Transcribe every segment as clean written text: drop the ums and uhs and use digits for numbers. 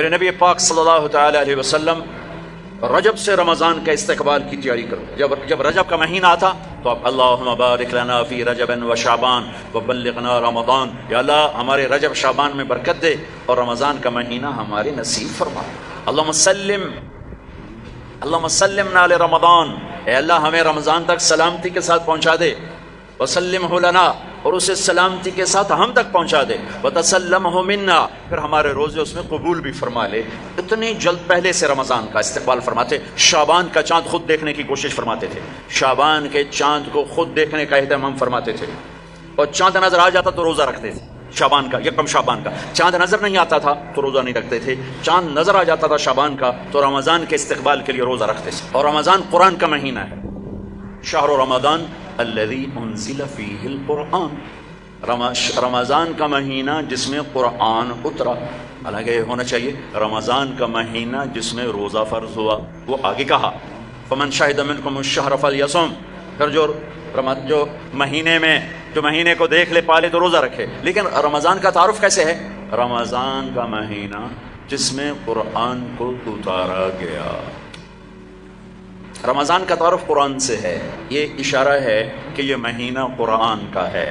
میرے نبی پاک صلی اللہ تعالی علیہ وسلم رجب سے رمضان کا استقبال کی تیاری کرو. جب رجب کا مہینہ آتا تو آپ اللہم بارک لنا فی رجب و شعبان وبلغنا رمضان، یا اللہ ہمارے رجب شعبان میں برکت دے اور رمضان کا مہینہ ہمارے نصیب فرما. اللہم سلمنا لرمضان، اے اللہ ہمیں رمضان تک سلامتی کے ساتھ پہنچا دے. وسلمہ لنا، اور اسے سلامتی کے ساتھ ہم تک پہنچا دے. وتسلمہ منا، پھر ہمارے روزے اس میں قبول بھی فرما لے. اتنی جلد پہلے سے رمضان کا استقبال فرماتے. شعبان کا چاند خود دیکھنے کی کوشش فرماتے تھے، شعبان کے چاند کو خود دیکھنے کا اہتمام فرماتے تھے. اور چاند نظر آ جاتا تو روزہ رکھتے تھے. شعبان کا، یکم شعبان کا چاند نظر نہیں آتا تھا تو روزہ نہیں رکھتے تھے. چاند نظر آ جاتا تھا شعبان کا تو رمضان کے استقبال کے لیے روزہ رکھتے تھے. اور رمضان قرآن کا مہینہ ہے. شہر رمضان الذی انزل فیہ القرآن، رمضان کا مہینہ جس میں قرآن اترا. حالانکہ یہ ہونا چاہیے رمضان کا مہینہ جس میں روزہ فرض ہوا. وہ آگے کہا فمن شہد منکم الشہر فلیصم، پھر جو مہینے کو دیکھ لے پالے تو روزہ رکھے. لیکن رمضان کا تعارف کیسے ہے؟ رمضان کا مہینہ جس میں قرآن کو اتارا گیا. رمضان کا تعارف قرآن سے ہے. یہ اشارہ ہے کہ یہ مہینہ قرآن کا ہے.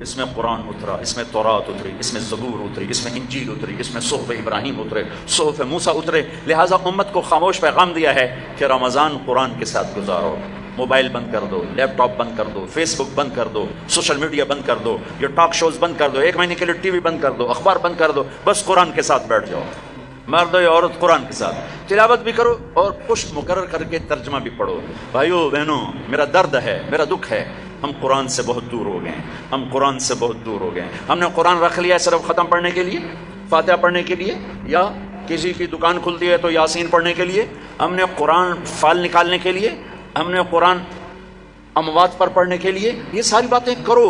اس میں قرآن اترا، اس میں تورات اتری، اس میں زبور اتری، اس میں انجیل اتری، اس میں صحف ابراہیم اترے، صحف موسیٰ اترے. لہٰذا امت کو خاموش پیغام دیا ہے کہ رمضان قرآن کے ساتھ گزارو. موبائل بند کر دو، لیپ ٹاپ بند کر دو، فیس بک بند کر دو، سوشل میڈیا بند کر دو، یہ ٹاک شوز بند کر دو، 1 مہینے کے لیے ٹی وی بند کر دو، اخبار بند کر دو. بس قرآن کے ساتھ بیٹھ جاؤ. مرد یا عورت قرآن کے ساتھ تلاوت بھی کرو اور پشت مقرر کر کے ترجمہ بھی پڑھو. بھائیو بہنوں، میرا درد ہے، میرا دکھ ہے، ہم قرآن سے بہت دور ہو گئے ہیں. ہم قرآن سے بہت دور ہو گئے ہیں. ہم نے قرآن رکھ لیا صرف ختم پڑھنے کے لیے، فاتحہ پڑھنے کے لیے، یا کسی کی دکان کھلتی ہے تو یاسین پڑھنے کے لیے. ہم نے قرآن فال نکالنے کے لیے، ہم نے قرآن اموات پر پڑھنے کے لیے. یہ ساری باتیں کرو،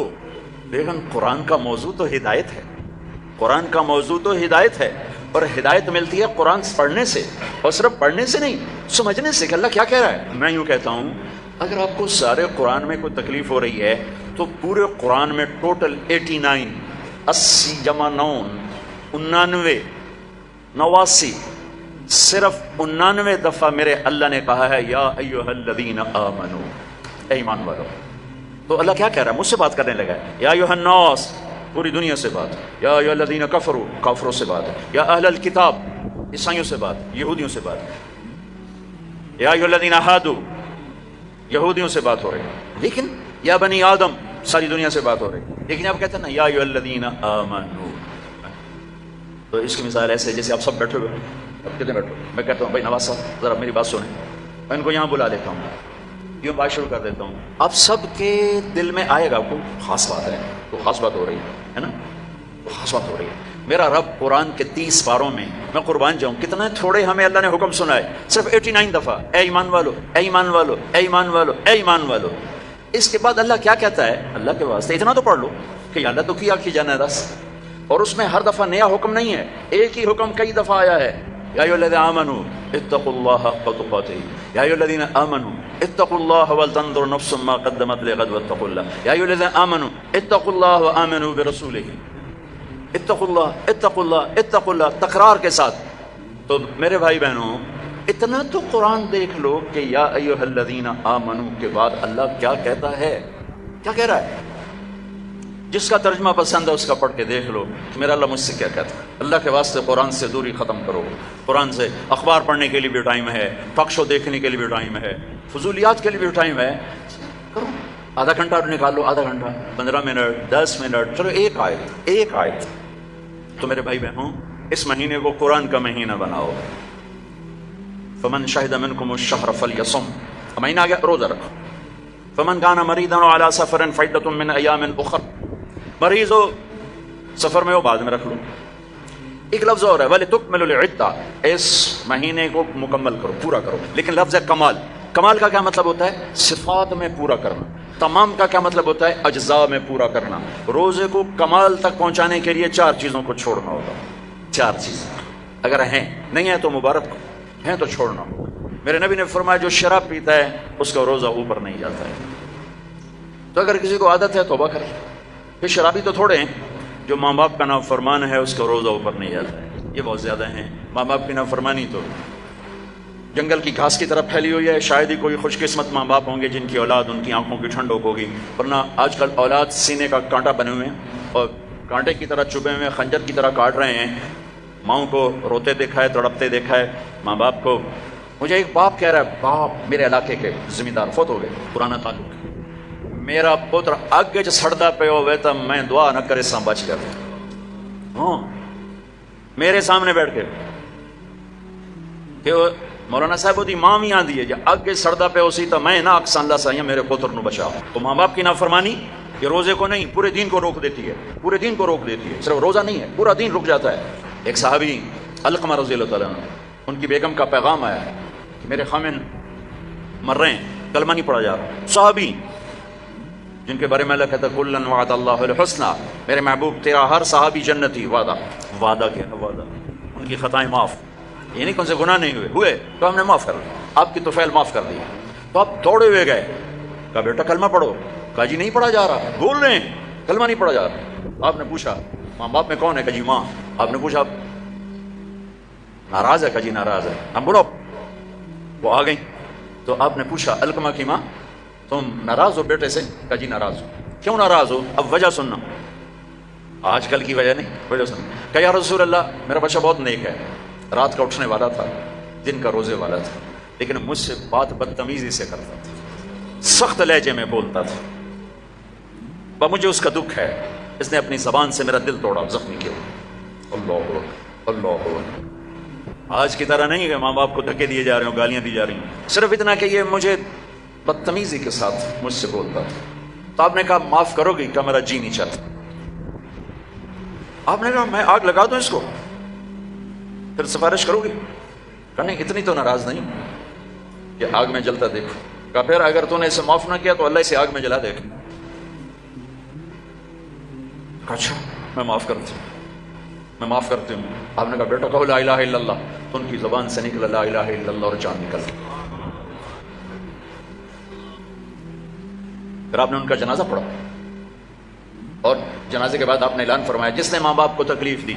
لیکن قرآن کا موضوع تو ہدایت ہے. قرآن کا موضوع تو ہدایت ہے، اور ہدایت ملتی ہے قرآن پڑھنے سے، اور صرف پڑھنے سے نہیں، سمجھنے سے کہ اللہ کیا کہہ رہا ہے. میں یوں کہتا ہوں، اگر آپ کو سارے قرآن میں کوئی تکلیف ہو رہی ہے تو پورے قرآن میں ٹوٹل 89 80 جمع 9 99 89 صرف 99 دفعہ میرے اللہ نے کہا ہے یا ایھا الذین آمنو، اے ایمان والو. تو اللہ کیا کہہ رہا ہے؟ مجھ سے بات کرنے لگا ہے. یا ایھا الناس، پوری دنیا سے بات. یا ایھا الذین کفروا، کافروں سے بات. یا اہل الکتاب، عیسائیوں سے بات، یہودیوں سے بات. یا ایھا الذین ہادوا، یہودیوں سے بات ہو رہی ہے. لیکن یا بنی آدم، ساری دنیا سے بات ہو رہی ہے. لیکن آپ کہتے ہیں نا یا ایھا الذین آمنو. تو اس کی مثال ایسے جیسے آپ سب بیٹھے ہوئے. اب کتنے بیٹھے؟ میں کہتا ہوں بھائی نواز صاحب ذرا میری بات سنیں. میں ان کو یہاں بلا لیتا ہوں، یوں بات شروع کر دیتا ہوں. آپ سب کے دل میں آئے گا کوئی خاص بات ہے، تو خاص بات ہو رہی ہے نا، خاص بات ہو رہی ہے. میرا رب قرآن کے 30 پاروں میں، میں قربان جاؤں کتنے تھوڑے ہمیں اللہ نے حکم سنا ہے، صرف 89 دفعہ اے ایمان والو، اے ایمان والو، اے ایمان والو، اے ایمان والو. اس کے بعد اللہ کیا کہتا ہے؟ اللہ کے واسطے اتنا تو پڑھ لو کہ اللہ تو کیا کی جانا رس. اور اس میں ہر دفعہ نیا حکم نہیں ہے، ایک ہی حکم کئی دفعہ آیا ہے. یا ایھا الذین آمنوا اتقوا اللہ حق تقاتہ، یا ایھا الذین آمنوا اتقوا اللہ ولتنظر نفس ما قدمت لغد واتقوا اللہ، یا ایھا الذین آمنوا اتقوا اللہ وآمنوا برسولہ. اتقوا اللہ، اتقوا اللہ، اتقوا اللہ، تکرار کے ساتھ. تو میرے بھائی بہنوں، اتنا تو قرآن دیکھ لو کہ یا ایھا الذین آمنوا کے بعد اللہ کیا کہتا ہے، کیا کہہ رہا ہے. جس کا ترجمہ پسند ہے اس کا پڑھ کے دیکھ لو کہ میرا اللہ مجھ سے کیا کہتا ہے. اللہ کے واسطے قرآن سے دوری ختم کرو. قرآن سے اخبار پڑھنے کے لیے بھی ٹائم ہے، ٹاک شو دیکھنے کے لیے بھی ٹائم ہے، فضولیات کے لیے بھی ٹائم ہے. کرو، آدھا گھنٹہ نکال لو، آدھا گھنٹہ، 15 منٹ، 10 منٹ، چلو ایک آیت. تو میرے بھائی بہنوں، اس مہینے کو قرآن کا مہینہ بناؤ. فمن شہد منکم الشہر فلیصم، مہینہ آ گیا، روزہ رکھو. فمن کان مریضا علی سفر فعدۃ من ایام اخر، مریض ہو سفر میں ہو بعد میں رکھ لو. ایک لفظ اور ہے وَلِتُكْمِلُوا الْعِدَّةَ، اس مہینے کو مکمل کرو، پورا کرو. لیکن لفظ ہے کمال. کمال کا کیا مطلب ہوتا ہے؟ صفات میں پورا کرنا. تمام کا کیا مطلب ہوتا ہے؟ اجزاء میں پورا کرنا. روزے کو کمال تک پہنچانے کے لیے 4 چیزوں کو چھوڑنا ہوگا. 4 چیزیں اگر ہیں، نہیں ہیں تو مبارک، ہیں تو چھوڑنا ہوگا. میرے نبی نے فرمایا جو شراب پیتا ہے اس کا روزہ اوپر نہیں جاتا ہے. تو اگر کسی کو عادت ہے توبہ کرے. پھر شرابی تو تھوڑے ہیں، جو ماں باپ کا نافرمان ہے اس کا روزہ اوپر نہیں جاتا ہے. یہ بہت زیادہ ہیں. ماں باپ کی نافرمانی تو جنگل کی گھاس کی طرح پھیلی ہوئی ہے. شاید ہی کوئی خوش قسمت ماں باپ ہوں گے جن کی اولاد ان کی آنکھوں کی ٹھنڈک ہوگی، ورنہ آج کل اولاد سینے کا کانٹا بنے ہوئے ہیں اور کانٹے کی طرح چبھے ہوئے ہیں، خنجر کی طرح کاٹ رہے ہیں. ماؤں کو روتے دیکھا ہے، تڑپتے دیکھا ہے، ماں باپ کو. مجھے ایک باپ کہہ رہا ہے، باپ میرے علاقے کے زمیندار فوت ہو گئے، پرانا تعلق، میرا پتر اگ چ سڑتا پہ ہوئے تو میں دعا نہ کرے سا بچ کر. ہاں میرے سامنے بیٹھ کے کہ مولانا صاحب دی ماں بھی آندی ہے جی اگ سڑتا پہ اسی تو میں نہ اکساں اللہ سا میرے پتر نو بچاؤ. تو ماں باپ کی نافرمانی یہ روزے کو نہیں پورے دین کو روک دیتی ہے، پورے دین کو روک دیتی ہے. صرف روزہ نہیں ہے، پورا دین رک جاتا ہے. ایک صحابی علقمہ رضی اللہ تعالیٰ عنہ، ان کی بیگم کا پیغام آیا ہے کہ میرے خامن مر رہے ہیں، کلمہ نہیں پڑھا جا رہا. صحابی جن کے بارے میں اللہ کہتا ہے کلن وعد اللہ الحسنى، میرے محبوب تیرا ہر صحابی جنتی. وعدہ کیا ہے؟ وعدہ. ان کی خطائیں معاف، یہ نہیں کون سے گناہ نہیں ہوئے تو ہم نے معاف کر دیا، آپ کی طفیل معاف کر دی. تو آپ دوڑے ہوئے گئے، کہا بیٹا کلمہ پڑھو. کہا جی نہیں پڑھا جا رہا، بول رہے ہیں کلمہ نہیں پڑھا جا رہا. آپ نے پوچھا ماں باپ میں کون ہے؟ کہا جی ماں. آپ نے پوچھا ناراض ہے؟ کہا جی ناراض ہے. ہم بولو وہ آ گئیں. تو آپ نے پوچھا علقمہ کی ماں تم ناراض ہو بیٹے سے؟ کہا جی ناراض ہو. کیوں ناراض ہو؟ اب وجہ سننا، آج کل کی وجہ نہیں، وجہ سننا. کہا یا رسول اللہ میرا بچہ بہت نیک ہے، رات کا اٹھنے والا تھا، دن کا روزے والا تھا، لیکن مجھ سے بات بدتمیزی سے کرتا تھا، سخت لہجے میں بولتا تھا. مجھے اس کا دکھ ہے، اس نے اپنی زبان سے میرا دل توڑا، زخمی کیا. اللہ اللہ. آج کی طرح نہیں کہ ماں باپ کو دھکے دیے جا رہے ہوں، گالیاں دی جا رہی ہیں، صرف اتنا کہ یہ مجھے بدتمیزی کے ساتھ مجھ سے بولتا تھا. تو آپ نے کہا معاف کرو گی؟ کہ میرا جی نہیں چاہتا. آپ نے کہا میں آگ لگا دوں اس کو، پھر سفارش کرو گی؟ کہا نہیں اتنی تو ناراض نہیں کہ آگ میں جلتا دیکھو. کہا پھر اگر تو نے اسے معاف نہ کیا تو اللہ اسے آگ میں جلا دے گا. کہا اچھا میں معاف کرتی ہوں، میں معاف کرتی ہوں. آپ نے کہا بیٹا کہو لا الہ الا اللہ. تو ان کی زبان سے نکلا لا الہ الا اللہ اور جان نکل. پھر آپ نے ان کا جنازہ پڑھا اور جنازے کے بعد آپ نے اعلان فرمایا جس نے ماں باپ کو تکلیف دی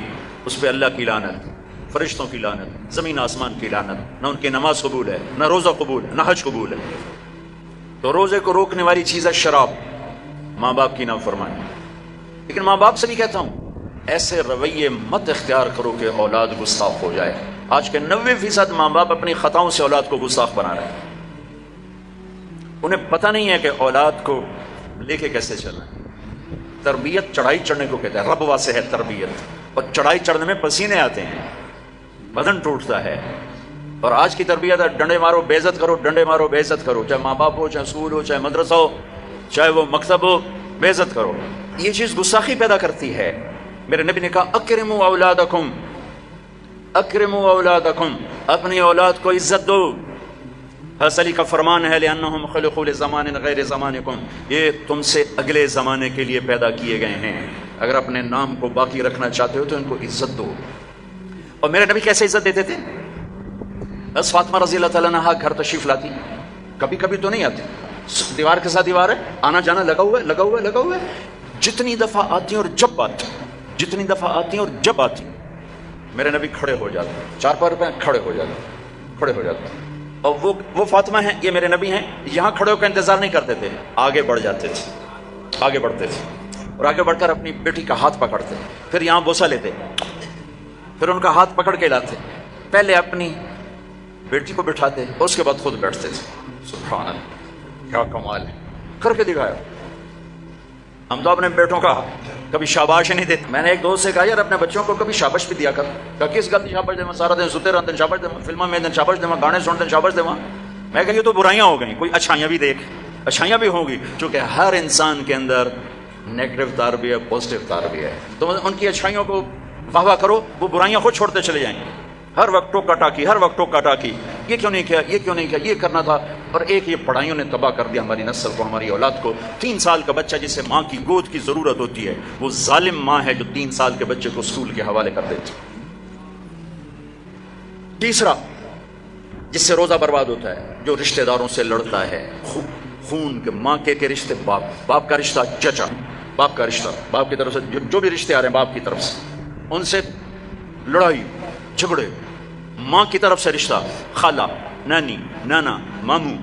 اس پہ اللہ کی لعنت، فرشتوں کی لعنت، زمین آسمان کی لعنت. نہ ان کی نماز قبول ہے، نہ روزہ قبول ہے، نہ حج قبول ہے. تو روزے کو روکنے والی چیز ہے شراب، ماں باپ کی نافرمانی. لیکن ماں باپ سے بھی کہتا ہوں ایسے رویے مت اختیار کرو کہ اولاد گستاخ ہو جائے. آج کے 90% ماں باپ اپنی خطاؤں سے اولاد کو گستاخ بنا رہے ہیں. انہیں پتہ نہیں ہے کہ اولاد کو لے کے کیسے چلنا ہے. تربیت چڑھائی چڑھنے کو کہتا ہے، رب واسے ہے تربیت، اور چڑھائی چڑھنے میں پسینے آتے ہیں، بدن ٹوٹتا ہے. اور آج کی تربیت ہے ڈنڈے مارو بے عزت کرو، ڈنڈے مارو بے عزت کرو، چاہے ماں باپ ہو، چاہے اسکول ہو، چاہے مدرسہ ہو، چاہے وہ مکتب ہو، بے عزت کرو. یہ چیز گستاخی پیدا کرتی ہے. میرے نبی نے کہا اکرموا اولادکم، اکرموا اولادکم، اپنی اولاد کو عزت دو. حضرت علی کا فرمان ہے لأنہم خلقوا لزمان غیر زمانکم، یہ تم سے اگلے زمانے کے لیے پیدا کیے گئے ہیں. اگر اپنے نام کو باقی رکھنا چاہتے ہو تو ان کو عزت دو. اور میرے نبی کیسے عزت دیتے تھے؟ بس فاطمہ رضی اللہ تعالیٰ عنہا گھر تشریف لاتی، کبھی کبھی تو نہیں آتی، دیوار کے ساتھ دیوار ہے، آنا جانا لگا ہوا ہے لگا ہوا ہے لگا ہوا ہے. جتنی دفعہ آتی ہیں اور جب آتی ہیں، جتنی دفعہ آتی ہیں اور جب آتی ہیں، میرے نبی کھڑے ہو جاتے ہیں، 4 پیر کھڑے ہو جاتے ہیں، کھڑے ہو جاتے ہیں. اور وہ فاطمہ ہیں، یہ میرے نبی ہیں، یہاں کھڑے ہو کر انتظار نہیں کرتے تھے، آگے بڑھ جاتے تھے، آگے بڑھتے تھے اور آگے بڑھ کر اپنی بیٹی کا ہاتھ پکڑتے، پھر یہاں بوسہ لیتے، پھر ان کا ہاتھ پکڑ کے لاتے، پہلے اپنی بیٹی کو بٹھاتے اور اس کے بعد خود بیٹھتے تھے. سبحان اللہ، کیا کمال ہے، کر کے دکھایا. ہم تو اپنے بیٹوں کا کبھی شاباش نہیں دیتے. میں نے ایک دوست سے کہا یار اپنے بچوں کو کبھی شاباش بھی دیا کر. کہ کس گل کی شاباش دے، سارا دن ستے رہتے ہیں شاباش دے، فلموں میں دن شاباش دے، گانے سنتے ہیں شاباش دے. میں کہ یہ تو برائیاں ہو گئیں، کوئی اچھائیاں بھی دیکھ. اچھائیاں بھی ہوں گی، چونکہ ہر انسان کے اندر نیگیٹو تار بھی ہے، پازیٹیو تار بھی ہے. تو ان کی اچھائیوں کو واہ واہ کرو، وہ برائیاں خود چھوڑتے چلے جائیں گے. ہر وقت ٹوکا ٹاکی، ہر وقت ٹوکا ٹاکی، یہ کیوں نہیں کیا، یہ کیوں نہیں کیا، یہ کرنا تھا. اور ایک یہ پڑھائیوں نے تباہ کر دیا ہماری نسل کو، ہماری اولاد کو. 3 سال کا بچہ جسے ماں کی گود کی ضرورت ہوتی ہے، وہ ظالم ماں ہے جو 3 سال کے بچے کو اسکول کے حوالے کر دیتی. تیسرا جس سے روزہ برباد ہوتا ہے، جو رشتہ داروں سے لڑتا ہے، خون کے، ماں کے رشتے، باپ کا رشتہ، چچا باپ کا رشتہ، باپ کی طرف سے جو بھی رشتے آ رہے ہیں باپ کی طرف سے، ان سے لڑائی، جھگڑے، ماں کی طرف سے رشتہ، خالہ، نانی، نانا، ماموں،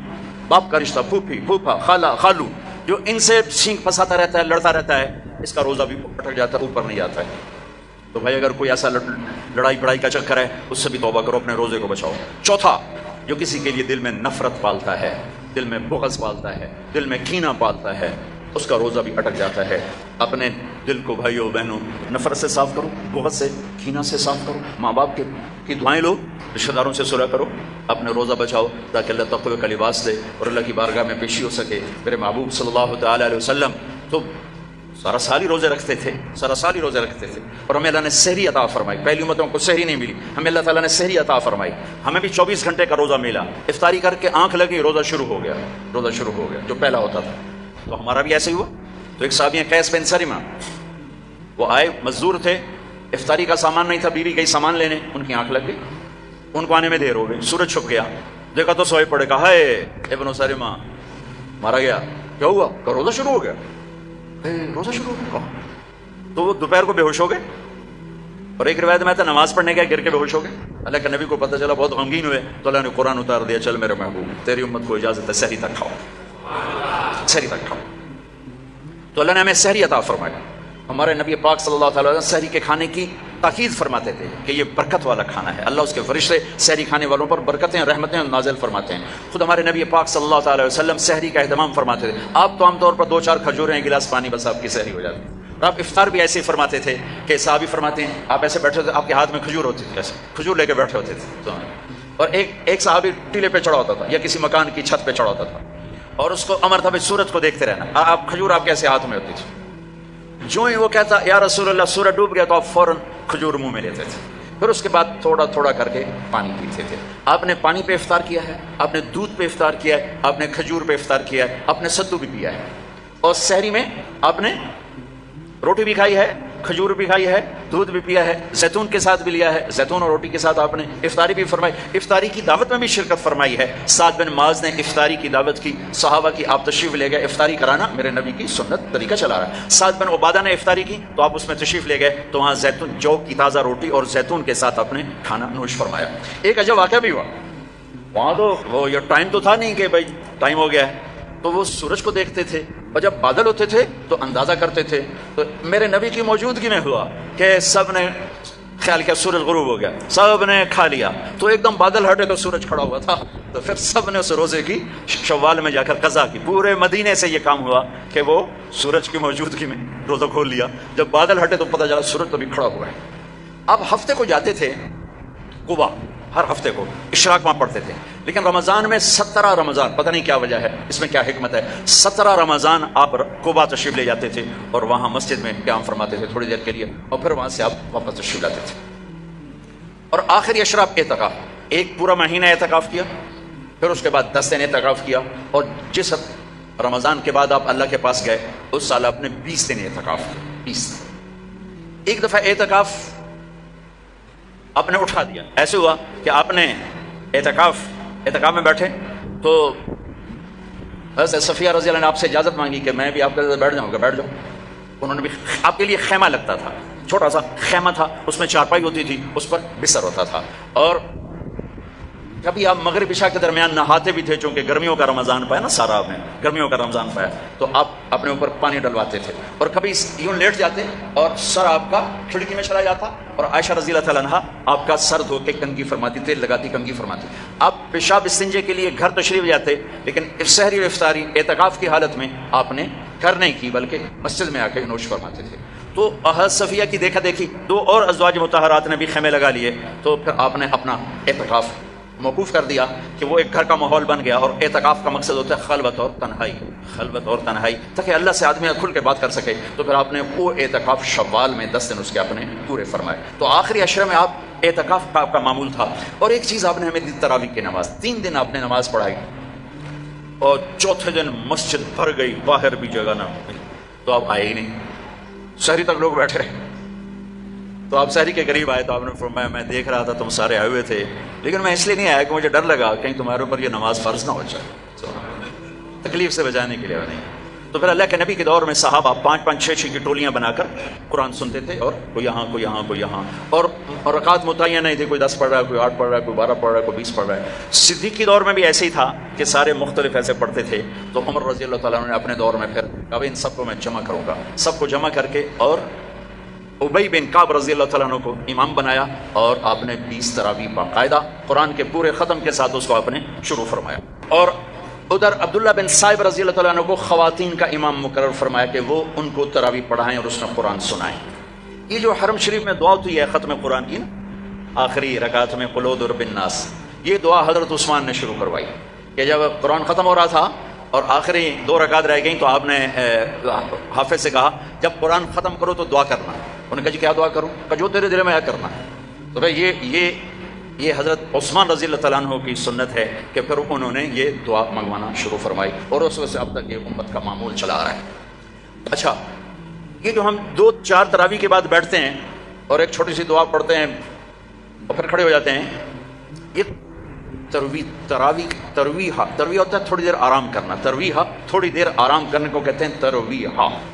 باپ کا رشتہ، پھوپھی، پھوپھا، خالہ، خالو، جو ان سے سینگ پھنساتا رہتا ہے، لڑتا رہتا ہے، اس کا روزہ بھی اٹک جاتا ہے، اوپر نہیں آتا ہے۔ تو بھائی اگر کوئی ایسا لڑائی بڑائی کا چکر ہے، اس سے بھی توبہ کرو، اپنے روزے کو بچاؤ۔ چوتھا، جو کسی کے لیے دل میں نفرت پالتا ہے، دل میں بغض پالتا ہے، دل میں کینہ پالتا ہے، اس کا روزہ بھی اٹک جاتا ہے۔ اپنے دل کو بھائیوں بہنوں نفرت سے صاف کرو، بغض سے، کینہ سے صاف کرو، ماں باپ کی دعائیں لو، رشتہ داروں سے صلح کرو، اپنے روزہ بچاؤ تاکہ اللہ تقوی کا لباس دے اور اللہ کی بارگاہ میں پیشی ہو سکے۔ میرے محبوب صلی اللہ تعالیٰ علیہ وسلم تو سارا سال ہی روزے رکھتے تھے، سارا سال ہی روزے رکھتے تھے، اور ہمیں اللہ نے سحری عطا فرمائی۔ پہلی امتوں کو سحری نہیں ملی، ہمیں اللہ تعالیٰ نے سحری عطا فرمائی، ہمیں بھی 24 گھنٹے کا روزہ ملا۔ افطاری کر کے آنکھ لگی، روزہ شروع ہو گیا، روزہ شروع ہو گیا جو پہلا ہوتا تھا۔ تو ہمارا بھی ایسے ہی ہوا۔ تو ایک صحابی ہیں قیس بن سریمہ، وہ آئے، مزدور تھے، افطاری کا سامان نہیں تھا، بیوی گئی سامان لینے، ان کی آنکھ لگ گئی، ان کو آنے میں دیر ہو گئی، سورج چھپ گیا، دیکھا تو سوئے پڑے، کہا ہے ابن سریمہ مارا گیا۔ کیا ہوا؟ کہ روزہ شروع ہو گیا۔ روزہ شروع ہو گیا، تو وہ دوپہر کو بے ہوش ہو گئے، اور ایک روایت میں تھا نماز پڑھنے گیا، گر کے بے ہوش ہو گئے۔ اللہ کے نبی کو پتہ چلا، بہت غمگین ہوئے، تو اللہ نے قرآن اتار دیا، چل میرے محبوب تیری امت کو اجازت ہے سحری تک کھاؤ، سحری تک کھاؤ۔ تو اللہ نے ہمیں سحری عطا فرمایا۔ ہمارے نبی پاک صلی اللہ تعالیٰ وسلم سحری کے کھانے کی تاکید فرماتے تھے کہ یہ برکت والا کھانا ہے، اللہ اس کے فرشتے سحری کھانے والوں پر برکتیں رحمتیں نازل فرماتے ہیں۔ خود ہمارے نبی پاک صلی اللہ تعالیٰ وسلم سحری کا اہتمام فرماتے تھے۔ آپ تو عام طور پر 2-4 کھجوریں، ایک گلاس پانی، بس آپ کی سحری ہو جاتی ہے۔ اور آپ افطار بھی ایسے ہی فرماتے تھے کہ صحابی فرماتے ہیں آپ ایسے بیٹھے ہوتے، آپ کے ہاتھ میں کھجور ہوتی تھی، ایسے کھجور لے کے بیٹھے ہوتے تھے، اور ایک صحابی ٹیلے پہ چڑھا ہوتا تھا یا کسی مکان کی چھت پہ چڑھا ہوتا تھا، اور اس کو امر تھا بھائی سورج کو دیکھتے رہنا، آپ کھجور آپ کیسے ہاتھ میں ہوتی تھی۔ جو ہی وہ کہتا یا رسول اللہ سورج ڈوب گیا، تو آپ فوراً کھجور منہ میں لیتے تھے، پھر اس کے بعد تھوڑا تھوڑا کر کے پانی پیتے تھے۔ آپ نے پانی پہ افطار کیا ہے، آپ نے دودھ پہ افطار کیا ہے، آپ نے کھجور پہ افطار کیا ہے، آپ نے ستو بھی پیا ہے، اور سحری میں آپ نے روٹی بھی کھائی ہے، کھجور بھی کھائی ہے، دودھ بھی پیا ہے، زیتون کے ساتھ بھی لیا ہے، زیتون اور روٹی کے ساتھ آپ نے افطاری بھی فرمائی، افطاری کی دعوت میں بھی شرکت فرمائی ہے۔ سعد بن معاذ نے افطاری کی دعوت کی، صحابہ کی، آپ تشریف لے گئے، افطاری کرانا میرے نبی کی سنت طریقہ چلا رہا ہے۔ سعد بن عبادہ نے افطاری کی تو آپ اس میں تشریف لے گئے، تو وہاں زیتون، جو کی تازہ روٹی اور زیتون کے ساتھ آپ نے کھانا نوش فرمایا۔ ایک عجب واقعہ بھی ہوا وہاں، تو وہ یہ ٹائم تو تھا نہیں کہ بھائی ٹائم ہو گیا ہے، تو وہ سورج کو دیکھتے تھے، اور جب بادل ہوتے تھے تو اندازہ کرتے تھے۔ تو میرے نبی کی موجودگی میں ہوا کہ سب نے خیال کیا سورج غروب ہو گیا، سب نے کھا لیا، تو ایک دم بادل ہٹے تو سورج کھڑا ہوا تھا، تو پھر سب نے اس روزے کی شوال میں جا کر قضا کی۔ پورے مدینے سے یہ کام ہوا کہ وہ سورج کی موجودگی میں روزہ کھول لیا، جب بادل ہٹے تو پتہ چلا سورج تو بھی کھڑا ہوا ہے۔ اب ہفتے کو جاتے تھے قبا، ہر ہفتے کو اشراق وہاں پڑھتے تھے، لیکن رمضان میں 17 رمضان، پتہ نہیں کیا وجہ ہے، اس میں کیا حکمت ہے، 17 رمضان آپ قبا تشریف لے جاتے تھے اور وہاں مسجد میں قیام فرماتے تھے تھوڑی دیر کے لیے، اور پھر وہاں سے آپ واپس تشریف لاتے تھے۔ اور آخری اشراف اعتکاف، ایک پورا مہینہ اعتکاف کیا، پھر اس کے بعد 10 دن اعتکاف کیا، اور جس رمضان کے بعد آپ اللہ کے پاس گئے اس سال آپ نے 20 دن اعتکاف کیا، 20 دن۔ ایک دفعہ اعتکاف آپ نے اٹھا دیا، ایسے ہوا کہ آپ نے اعتکاف میں بیٹھے تو حضرت صفیہ رضی اللہ عنہ نے آپ سے اجازت مانگی کہ میں بھی آپ کے ساتھ بیٹھ جاؤں گا، بیٹھ جاؤ۔ انہوں نے بھی، آپ کے لیے خیمہ لگتا تھا، چھوٹا سا خیمہ تھا، اس میں چارپائی ہوتی تھی، اس پر بستر ہوتا تھا، اور کبھی آپ مغرب عشاء کے درمیان نہاتے بھی تھے، چونکہ گرمیوں کا رمضان پایا نا، سارا میں گرمیوں کا رمضان پایا، تو آپ اپنے اوپر پانی ڈلواتے تھے، اور کبھی یوں لیٹ جاتے اور سر آپ کا کھڑکی میں چلا جاتا، اور عائشہ رضی اللہ تعالیٰ عنہا آپ کا سر دھو کے کنگھی فرماتی، تیل لگاتی کنگھی فرماتی۔ آپ پیشاب استنجے کے لیے گھر تشریف جاتے، لیکن سحری و افطاری اعتکاف کی حالت میں آپ نے گھر نہیں کی بلکہ مسجد میں آ کے نوش فرماتے تھے۔ تو حضرت صفیہ کی دیکھا دیکھی 2 اور ازواج مطہرات نے بھی خیمے لگا لیے، تو پھر آپ نے اپنا اعتکاف موقوف کر دیا کہ وہ ایک گھر کا ماحول بن گیا، اور اعتکاف کا مقصد ہوتا ہے خلوت اور تنہائی، خلوت اور تنہائی، تاکہ اللہ سے آدمی کھل کے بات کر سکے۔ تو پھر آپ نے وہ اعتکاف شوال میں 10 دن اس کے اپنے پورے فرمائے۔ تو آخری عشرے میں آپ اعتکاف کا آپ کا معمول تھا۔ اور ایک چیز آپ نے ہمیں دی، تراویح کی نماز، 3 دن آپ نے نماز پڑھائی، اور چوتھے دن مسجد بھر گئی، باہر بھی جگہ نہ ملی، تو آپ آئے ہی نہیں، سحری تک لوگ بیٹھے رہے۔ تو آپ سحری کے قریب آئے تو آپ نے فرمایا میں دیکھ رہا تھا تم سارے آئے ہوئے تھے، لیکن میں اس لیے نہیں آیا کہ مجھے ڈر لگا کہیں تمہارے اوپر یہ نماز فرض نہ ہو جائے، تکلیف سے بچانے کے لیے نہیں۔ تو پھر اللہ کے نبی کے دور میں صحابہ 5-5 6-6 کی ٹولیاں بنا کر قرآن سنتے تھے، اور کوئی یہاں کوئی یہاں کوئی یہاں، اور اور رکعت متعین نہیں تھی، کوئی 10 پڑھ رہا ہے، کوئی 8 پڑھ رہا ہے، کوئی 12 پڑھ رہا ہے، کوئی 20 پڑھ رہا ہے۔ صدیق کے دور میں بھی ایسے ہی تھا کہ سارے مختلف ایسے پڑھتے تھے، تو عمر رضی اللہ تعالیٰ عنہ نے اپنے دور میں پھر کہا ان سب کو میں جمع کروں گا، سب کو جمع کر کے اور ابی بن کعب رضی اللہ تعالیٰ عنہ کو امام بنایا، اور آپ نے 20 تراویح باقاعدہ قرآن کے پورے ختم کے ساتھ اس کو آپ نے شروع فرمایا، اور ادھر عبداللہ بن صائب رضی اللہ تعالیٰ عنہ کو خواتین کا امام مقرر فرمایا کہ وہ ان کو تراویح پڑھائیں اور اس میں قرآن سنائیں۔ یہ جو حرم شریف میں دعا ہوتی ہے ختم قرآن کی نا، آخری رکعت میں قل اعوذ برب الناس، یہ دعا حضرت عثمان نے شروع کروائی کہ جب قرآن ختم ہو رہا تھا اور آخری 2 رکعت رہ گئیں تو آپ نے حافظ سے کہا جب قرآن ختم کرو تو دعا کرنا۔ انہوں نے کہا جی کیا دعا کروں؟ کہ جو تیرے دل میں آیا کرنا ہے۔ تو بھائی یہ حضرت عثمان رضی اللہ تعالیٰ عنہ کی سنت ہے کہ پھر انہوں نے یہ دعا منگوانا شروع فرمائی، اور اس وجہ سے اب تک یہ امت کا معمول چلا آ رہا ہے۔ اچھا، یہ جو ہم 2-4 تراویح کے بعد بیٹھتے ہیں اور ایک چھوٹی سی دعا پڑھتے ہیں اور پھر کھڑے ہو جاتے ہیں، یہ ترویح ہوتا ہے تھوڑی دیر آرام کرنا، ترویح تھوڑی دیر آرام کرنے کو کہتے ہیں ترویح،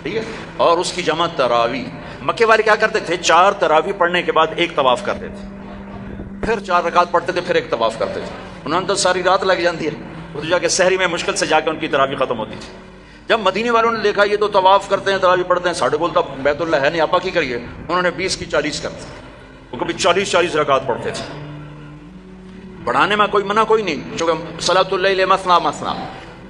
ٹھیک ہے، اور اس کی جمع تراویح۔ مکے والے کیا کرتے تھے؟ 4 تراویح پڑھنے کے بعد ایک طواف کرتے تھے، پھر 4 رکعت پڑھتے تھے، پھر ایک طواف کرتے تھے۔ انہوں نے تو ساری رات لگ جاتی ہے، وہ جا کے سحری میں مشکل سے جا کے ان کی تراویح ختم ہوتی تھی۔ جب مدینے والوں نے دیکھا یہ تو طواف کرتے ہیں تراویح پڑھتے ہیں، ساڑھے بولتا بیت اللہ ہے نہیں، آپا کی کریے، انہوں نے 20 کی 40 کر دی، وہ کبھی 40 رکعت پڑھتے تھے۔ بڑھانے میں کوئی منع کوئی نہیں، چونکہ صلاۃ اللیل مثنی مثنی،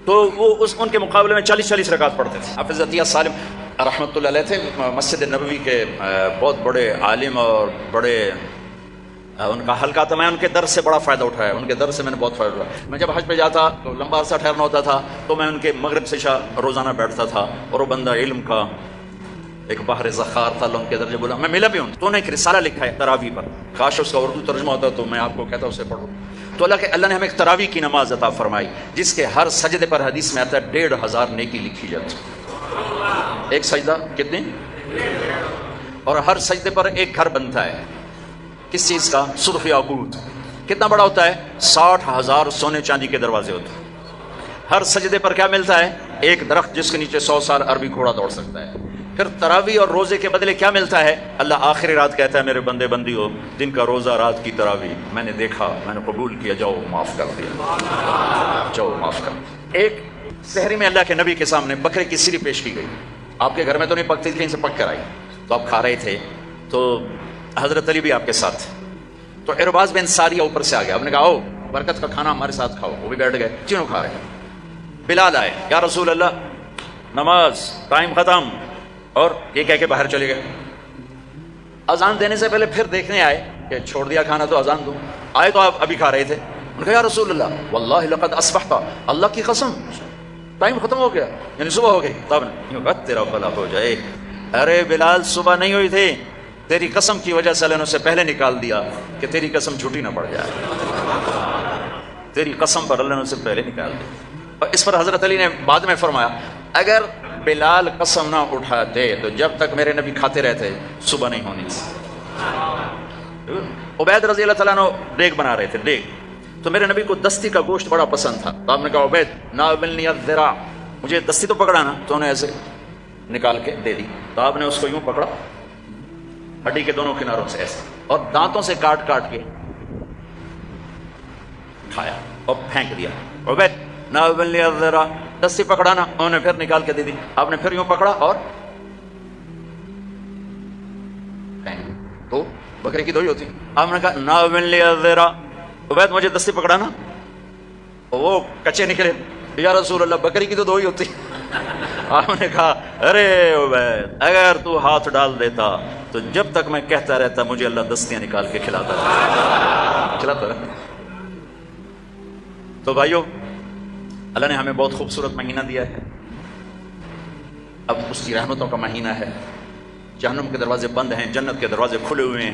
تو وہ ان کے مقابلے میں 40 رکعت پڑھتے تھے۔ حافظ عطیہ سالم رحمۃ اللہ علیہ تھے، مسجد نبوی کے بہت بڑے عالم اور بڑے، ان کا حلقہ تھا، میں ان کے درس سے بڑا فائدہ اٹھایا، ان کے درس سے میں نے بہت فائدہ اٹھایا۔ میں جب حج پہ جاتا تو لمبا عرصہ ٹھہرنا ہوتا تھا، تو میں ان کے مغرب سے عشاء روزانہ بیٹھتا تھا، اور وہ بندہ علم کا ایک بحر ذخار تھا، ان کے درجے بولا، میں ملا بھی ہوں۔ تو انہوں نے ایک رسالہ لکھا ہے تراویح پر، کاش اس کا اردو ترجمہ ہوتا تو میں آپ کو کہتا اسے پڑھو۔ تو اللہ نے ہمیں ایک تراویح کی نماز عطا فرمائی، جس کے ہر سجدے پر حدیث میں آتا ہے 1500 نیکی لکھی جاتی ہے۔ ایک سجدہ کتنی؟ اور ہر سجدے پر ایک گھر بنتا ہے، کس چیز کا؟ سرخ یاقوت۔ کتنا بڑا ہوتا ہے؟ 60,000 سونے چاندی کے دروازے ہوتے ہیں۔ ہر سجدے پر کیا ملتا ہے؟ ایک درخت جس کے نیچے 100 سال عربی گھوڑا دوڑ سکتا ہے۔ پھر تراویح اور روزے کے بدلے کیا ملتا ہے؟ اللہ آخری رات کہتا ہے میرے بندے بندی ہو، دن کا روزہ رات کی تراویح میں نے دیکھا، میں نے قبول کیا، جاؤ معاف کر دیا، جاؤ معاف کر دیا۔ ایک سحری میں اللہ کے نبی کے سامنے بکرے کی سری پیش کی گئی، آپ کے گھر میں تو نہیں پکتی تھی، کہیں سے پک کر آئی، تو آپ کھا رہے تھے، تو حضرت علی بھی آپ کے ساتھ، تو ارباز بن ساریہ اوپر سے آ گیا، آپ نے کہا آؤ برکت کا کھانا ہمارے ساتھ کھاؤ، وہ بھی بیٹھ گئے، تینوں کھا رہے ہیں۔ بلال آئے، یا رسول اللہ نماز ٹائم ختم، اور یہ کہہ کے باہر چلے گئے۔ اذان دینے سے پہلے پھر دیکھنے آئے کہ چھوڑ دیا کھانا تو اذان دو، آئے تو آپ ابھی کھا رہے تھے، انہوں نے کہا یا رسول اللہ واللہ لقد اصبحت، اللہ کی قسم ٹائم ختم ہو گیا، یعنی صبح ہو گئی۔ تب نے تیرا بھلا ہو جائے، ارے بلال صبح نہیں ہوئی تھی، تیری قسم کی وجہ سے اللہ نے اسے پہلے نکال دیا کہ تیری قسم جھوٹی نہ پڑ جائے، تیری قسم پر اللہ نے اسے پہلے نکال دیا۔ اور اس پر حضرت علی نے بعد میں فرمایا اگر بلال قسم نہ اٹھاتے تو جب تک میرے نبی کھاتے رہتے صبح نہیں ہونی تھی۔ عبید رضی اللہ تعالیٰ عنہ دیگ بنا رہے تھے، دیگ، تو میرے نبی کو دستی کا گوشت بڑا پسند تھا، تو آپ نے کہا عبید ناولنی الذراع، مجھے دستی تو پکڑانا، تو انہیں ایسے نکال کے دے دی، تو آپ نے اس کو یوں پکڑا ہڈی کے دونوں کناروں سے ایسے، اور دانتوں سے کاٹ کاٹ کے کھایا اور پھینک دیا۔ عبید ناولنی الذراع، دستی پکڑانا، انہوں نے پھر نکال کے دے دی، آپ نے پھر یوں پکڑا اور تو بکرے کی دو ہی ہوتی، آپ نے کہا ناولنی الذراع، عبید مجھے دستی پکڑانا، وہ کچے نکلے، یا رسول اللہ بکری کی تو دو ہی ہوتی۔ آپ نے کہا ارے عبید اگر تو ہاتھ ڈال دیتا تو جب تک میں کہتا رہتا مجھے اللہ دستیاں نکال کے کھلاتا رہتا۔ تو بھائیو اللہ نے ہمیں بہت خوبصورت مہینہ دیا ہے، اب اس کی رحمتوں کا مہینہ ہے، جہنم کے دروازے بند ہیں، جنت کے دروازے کھلے ہوئے ہیں،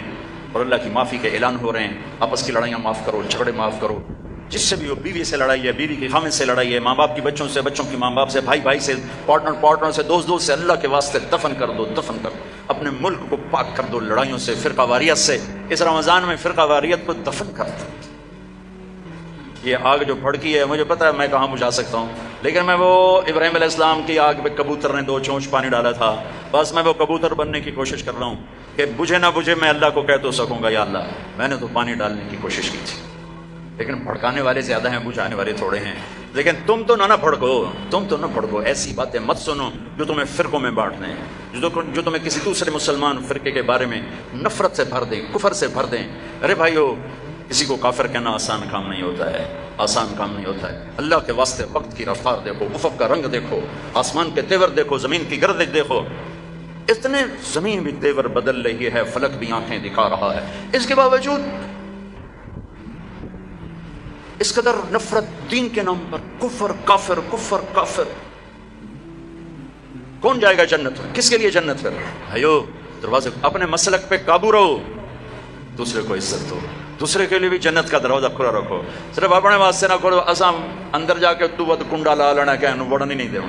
اور اللہ کی معافی کے اعلان ہو رہے ہیں۔ آپس کی لڑائیاں معاف کرو، جھگڑے معاف کرو، جس سے بھی ہو، بیوی سے لڑائی ہے، بیوی کی خامن سے لڑائی ہے، ماں باپ کی بچوں سے، بچوں کی ماں باپ سے، بھائی بھائی سے، پارٹنر سے، دوست سے، اللہ کے واسطے دفن کر دو، دفن کر دو، اپنے ملک کو پاک کر دو لڑائیوں سے، فرقہ واریت سے۔ اس رمضان میں فرقہ واریت کو دفن کر دو۔ یہ آگ جو بھڑکی ہے مجھے پتہ ہے میں کہاں بجھا سکتا ہوں، لیکن میں وہ ابراہیم علیہ السلام کی آگ پہ کبوتر نے 2 چونچ پانی ڈالا تھا، بس میں وہ کبوتر بننے کی کوشش کر رہا ہوں کہ بجھے نہ بجھے میں اللہ کو کہہ تو سکوں گا یا اللہ میں نے تو پانی ڈالنے کی کوشش کی تھی، لیکن بھڑکانے والے زیادہ ہیں، بجھانے والے تھوڑے ہیں۔ لیکن تم تو نہ بھڑکو، تم تو نہ بھڑکو، ایسی باتیں مت سنو جو تمہیں فرقوں میں بانٹ دیں، جو تمہیں کسی دوسرے مسلمان فرقے کے بارے میں نفرت سے بھر دیں، کفر سے بھر دیں۔ ارے بھائیو، کسی کو کافر کہنا آسان کام نہیں ہوتا ہے، آسان کام نہیں ہوتا ہے۔ اللہ کے واسطے وقت کی رفتار دیکھو، افق کا رنگ دیکھو، آسمان کے تیور دیکھو، زمین کی گردش دیکھو، اتنے زمین بھی تیور بدل رہی ہے، فلک بھی آنکھیں دکھا رہا ہے، اس کے باوجود اس قدر نفرت دین کے نام پر، کفر کافر کفر کافر۔ کون جائے گا جنت؟ کس کے لیے جنت؟ پھر بھائیو دروازے اپنے مسلک پہ قابو رہو، دوسرے کو عزت دو، دوسرے کے لیے بھی جنت کا دروازہ کھلا رکھو، صرف اپنے واسطے نہ کھولو اساں اندر جا کے تو ود کنڈا لا لینا کہ انہوں وڑن ہی نہیں دے۔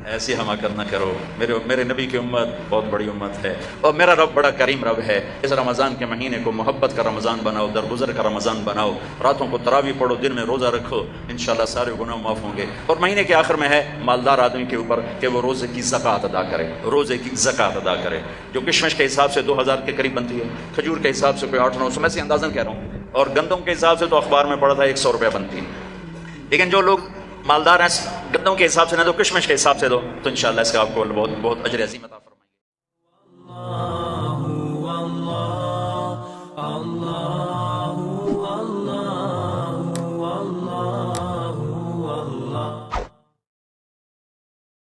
ایسی حماقت نہ کرو۔ میرے نبی کی امت بہت بڑی امت ہے، اور میرا رب بڑا کریم رب ہے۔ اس رمضان کے مہینے کو محبت کا رمضان بناؤ، درگزر کا رمضان بناؤ، راتوں کو تراویح پڑھو، دن میں روزہ رکھو، انشاءاللہ سارے گناہ معاف ہوں گے۔ اور مہینے کے آخر میں ہے مالدار آدمی کے اوپر کہ وہ روزے کی زکوٰۃ ادا کرے، روزے کی زکوٰۃ ادا کرے، جو کشمش کے حساب سے 2000 کے قریب بنتی ہے، کھجور کے حساب سے کوئی 800-900، میں سے اندازاً کہہ رہا ہوں، اور گندم کے حساب سے تو اخبار میں پڑھا تھا 100 روپے بنتی ہے۔ لیکن جو لوگ مالدار ہیں گندوں کے حساب سے نہ دو، کشمش کے حساب سے دو، تو انشاءاللہ اس کا آپ کو بہت بہت اجر عظیم عطا فرمائے گا۔